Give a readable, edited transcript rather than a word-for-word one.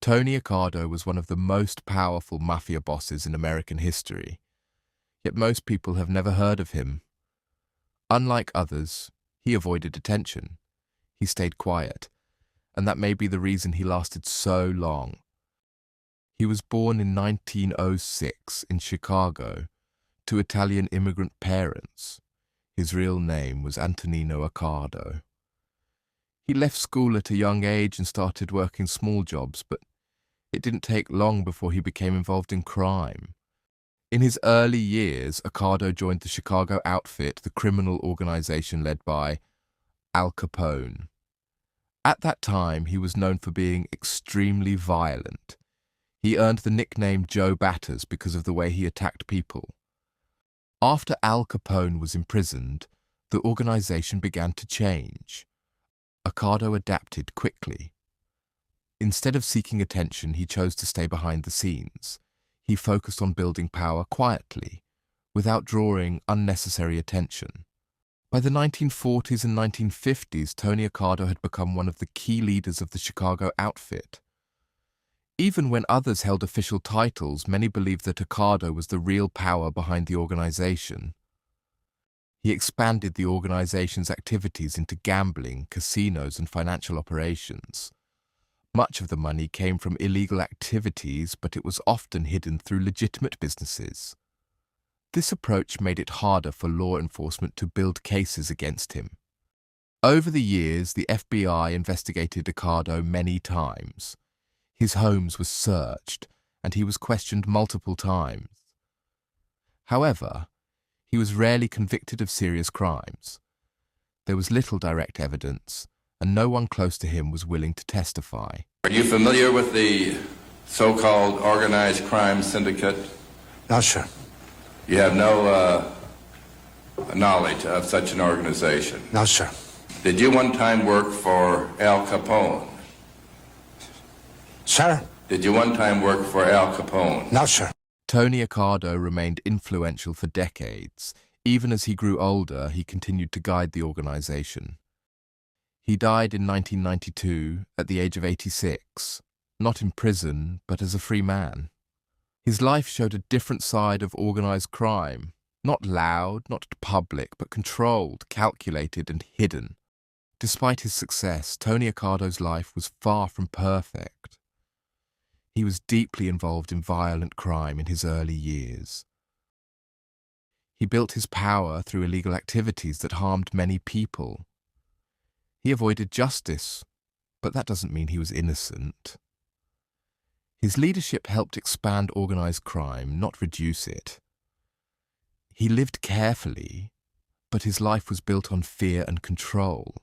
Tony Accardo was one of the most powerful mafia bosses in American history, yet most people have never heard of him. Unlike others, he avoided attention. He stayed quiet, and that may be the reason he lasted so long. He was born in 1906 in Chicago to Italian immigrant parents. His real name was Antonino Accardo. He left school at a young age and started working small jobs, but it didn't take long before he became involved in crime. In his early years, Accardo joined the Chicago outfit, the criminal organization led by Al Capone. At that time, he was known for being extremely violent. He earned the nickname Joe Batters because of the way he attacked people. After Al Capone was imprisoned, the organization began to change. Accardo adapted quickly. Instead of seeking attention, he chose to stay behind the scenes. He focused on building power quietly, without drawing unnecessary attention. By the 1940s and 1950s, Tony Accardo had become one of the key leaders of the Chicago outfit. Even when others held official titles, many believed that Accardo was the real power behind the organization. He expanded the organization's activities into gambling, casinos, and financial operations. Much of the money came from illegal activities, but it was often hidden through legitimate businesses. This approach made it harder for law enforcement to build cases against him. Over the years, the FBI investigated Accardo many times. His homes were searched, and he was questioned multiple times. However, he was rarely convicted of serious crimes. There was little direct evidence, and no one close to him was willing to testify. Are you familiar with the so-called organized crime syndicate? No, sir. You have no knowledge of such an organization? No, sir. Did you one time work for Al Capone? Sir? Did you one time work for Al Capone? No, sir. Tony Accardo remained influential for decades. Even as he grew older, he continued to guide the organization. He died in 1992 at the age of 86, not in prison, but as a free man. His life showed a different side of organized crime, not loud, not public, but controlled, calculated, and hidden. Despite his success, Tony Accardo's life was far from perfect. He was deeply involved in violent crime in his early years. He built his power through illegal activities that harmed many people. He avoided justice, but that doesn't mean he was innocent. His leadership helped expand organized crime, not reduce it. He lived carefully, but his life was built on fear and control.